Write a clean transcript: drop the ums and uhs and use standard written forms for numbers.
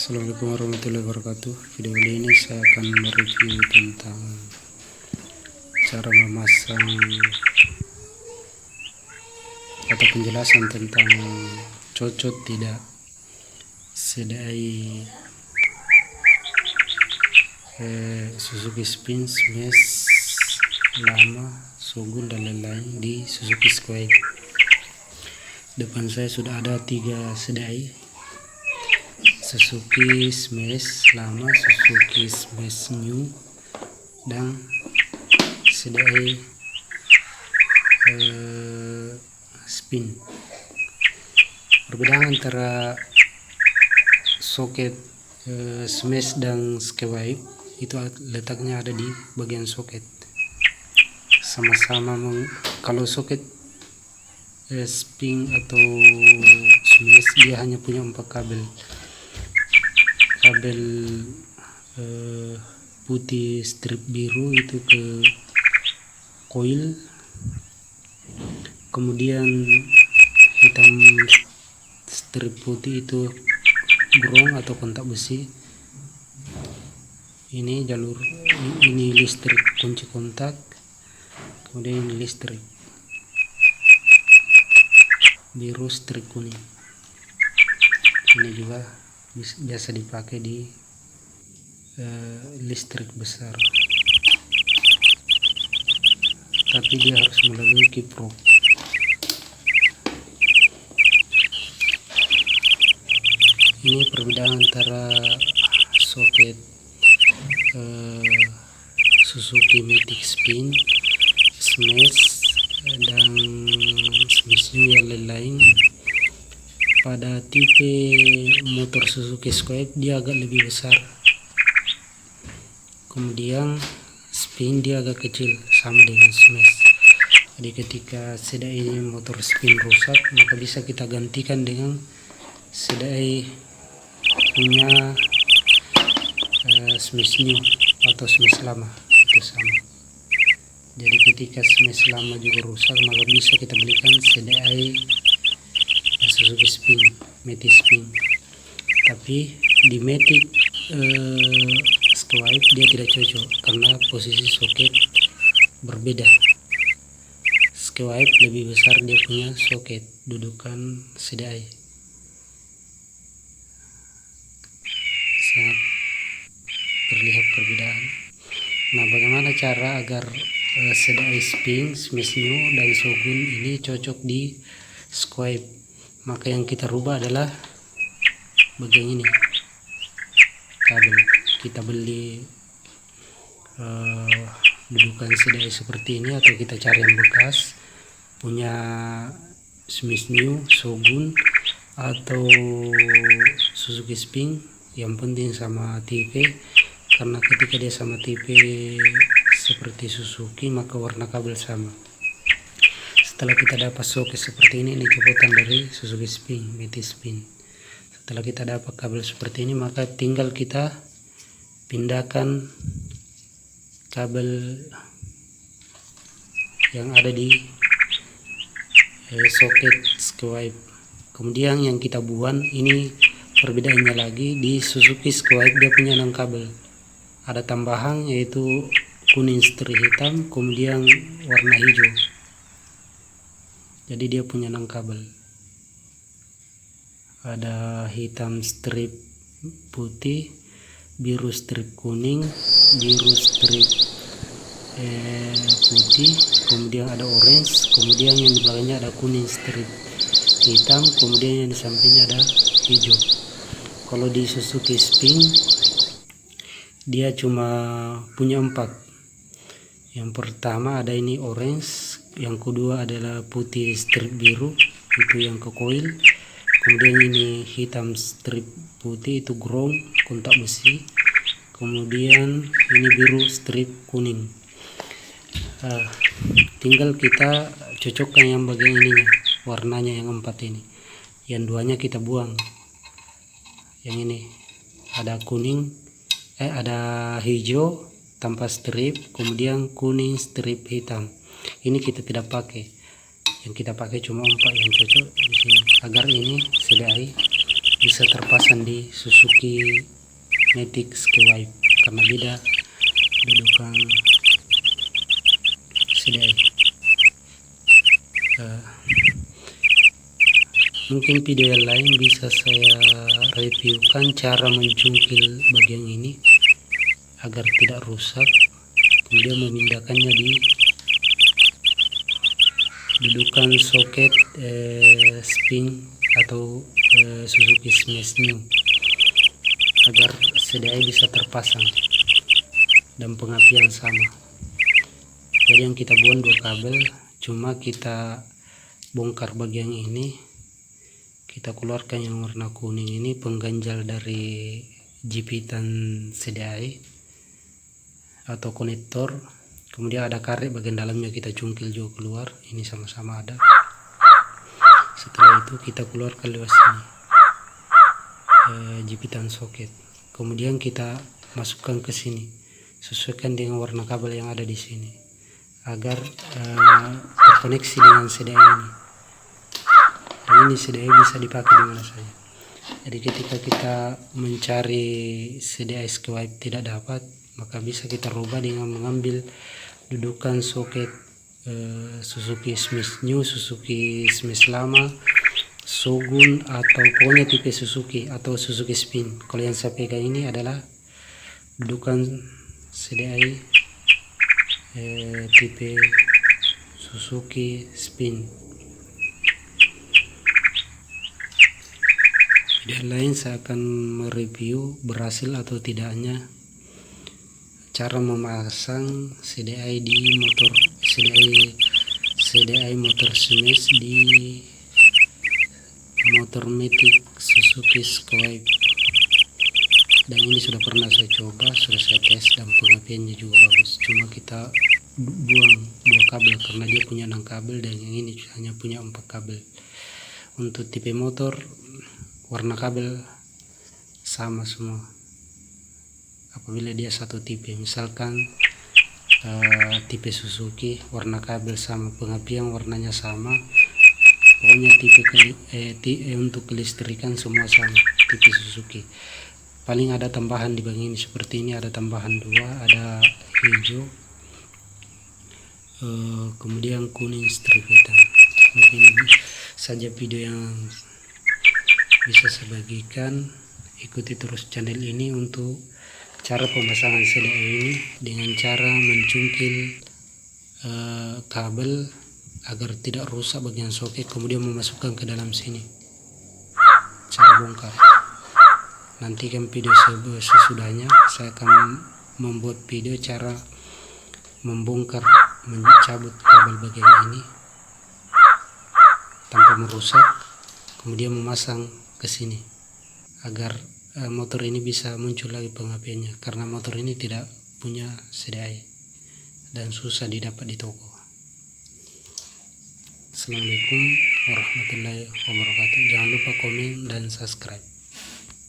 Assalamualaikum warahmatullahi wabarakatuh. Video kali ini saya akan mereview tentang cara memasang atau penjelasan tentang cocok tidak CDI Suzuki Spin, Smash, Lama, Shogun dan lain-lain di Suzuki Square. Depan saya sudah ada 3 CDI: Suzuki Smash Lama, Suzuki Smash New, dan CDI Spin. Perbedaan antara soket Smash dan Square itu letaknya ada di bagian soket. Sama-sama kalau soket Spin atau Smash dia hanya punya 4 kabel putih strip biru itu ke coil, kemudian hitam strip putih itu ground atau kontak besi. Ini jalur, ini listrik kunci kontak, kemudian ini listrik biru strip kuning. Ini juga biasa dipakai di listrik besar, tapi dia harus melalui kiprok. Ini perbedaan antara soket Suzuki Matic Spin, Smash, dan Smash yang lain-lain. Pada tipe motor Suzuki Square dia agak lebih besar, kemudian Spin dia agak kecil sama dengan Smash. Jadi ketika CDI motor Spin rusak, maka bisa kita gantikan dengan CDI punya Smash New atau Smash Lama, itu sama. Jadi ketika Smash Lama juga rusak, maka bisa kita belikan CDI Suzuki Spin, Matic Spin. Tapi di Matic Square dia tidak cocok karena posisi soket berbeda. Square lebih besar dia punya soket, dudukan CDI sangat terlihat perbedaan. Nah, bagaimana cara agar CDI Spin, Smash New, dan Shogun ini cocok di Square? Maka yang kita rubah adalah bagian ini, kabel. Kita beli dudukan CDI seperti ini, atau kita cari yang bekas punya Smash New, Shogun, atau Suzuki Spin. Yang penting sama tipe, karena ketika dia sama tipe seperti Suzuki maka warna kabel sama. Setelah kita dapat soket seperti ini copotan dari Suzuki Spin, Matic Spin. Setelah kita dapat kabel seperti ini, maka tinggal kita pindahkan kabel yang ada di soket Square. Kemudian yang kita buang ini perbedaannya lagi, di Suzuki Square dia punya 6 kabel. Ada tambahan yaitu kuning strip hitam, kemudian warna hijau. Jadi dia punya 6 kabel. Ada hitam strip putih, biru strip kuning, biru strip putih, kemudian ada orange, kemudian yang di belakangnya ada kuning strip hitam, kemudian yang di sampingnya ada hijau. Kalau di Suzuki Spin dia cuma punya 4. Yang pertama ada ini orange, yang kedua adalah putih strip biru, itu yang ke coil, kemudian ini hitam strip putih, itu ground, kontak besi, kemudian ini biru strip kuning. Tinggal kita cocokkan yang bagian ininya, warnanya yang 4 ini. Yang duanya kita buang. Yang ini ada kuning, ada hijau tanpa strip, kemudian kuning strip hitam. Ini kita tidak pakai. Yang kita pakai cuma 4 yang cocok di sini, agar ini CDI bisa terpasang di Suzuki Matic Skywave karena beda dudukan CDI. Mungkin video yang lain bisa saya reviewkan cara mencungkil bagian ini agar tidak rusak, kemudian memindahkannya di dudukan soket spring atau Suzuki Smash New agar CDI bisa terpasang dan pengapian sama. Jadi yang kita buang 2 kabel, cuma kita bongkar bagian ini, kita keluarkan yang warna kuning ini pengganjal dari jepitan CDI atau konektor, kemudian ada karet bagian dalamnya kita cungkil juga keluar, ini sama-sama ada. Setelah itu kita keluarkan lewat sini jepitan soket, kemudian kita masukkan ke sini, sesuaikan dengan warna kabel yang ada di sini agar terkoneksi dengan CDI ini. Dan ini CDI bisa dipakai di mana saja. Jadi ketika kita mencari CDI Skywave tidak dapat, maka bisa kita rubah dengan mengambil dudukan soket Suzuki Smash New, Suzuki Smash lama, Shogun, atau pokoknya tipe Suzuki atau Suzuki Spin. Kalau yang saya pegang ini adalah dudukan CDI tipe Suzuki Spin. Video lain saya akan mereview berhasil atau tidaknya cara memasang CDI di motor CDI motor Smash di motor Matic Suzuki Skywave. Dan ini sudah pernah saya coba, sudah saya tes dan pengapiannya juga bagus. Cuma kita buang 2 kabel karena dia punya 6 kabel dan yang ini hanya punya 4 kabel. Untuk tipe motor warna kabel sama semua apabila dia satu tipe, misalkan tipe Suzuki warna kabel sama, pengapian warnanya sama, pokoknya tipe untuk kelistrikan semua sama tipe Suzuki. Paling ada tambahan di bagian ini seperti ini, ada tambahan 2, ada hijau kemudian kuning strip hitam. Mungkin ini saja video yang bisa saya bagikan. Ikuti terus channel ini untuk cara pemasangan CDI ini dengan cara mencungkil kabel agar tidak rusak bagian soket, kemudian memasukkan ke dalam sini. Cara bongkar nantikan video sesudahnya. Saya akan membuat video cara membongkar, mencabut kabel bagian ini tanpa merusak, kemudian memasang ke sini agar motor ini bisa muncul lagi pengapiannya, karena motor ini tidak punya CDI dan susah didapat di toko. Assalamualaikum warahmatullahi wabarakatuh. Jangan lupa komen dan subscribe.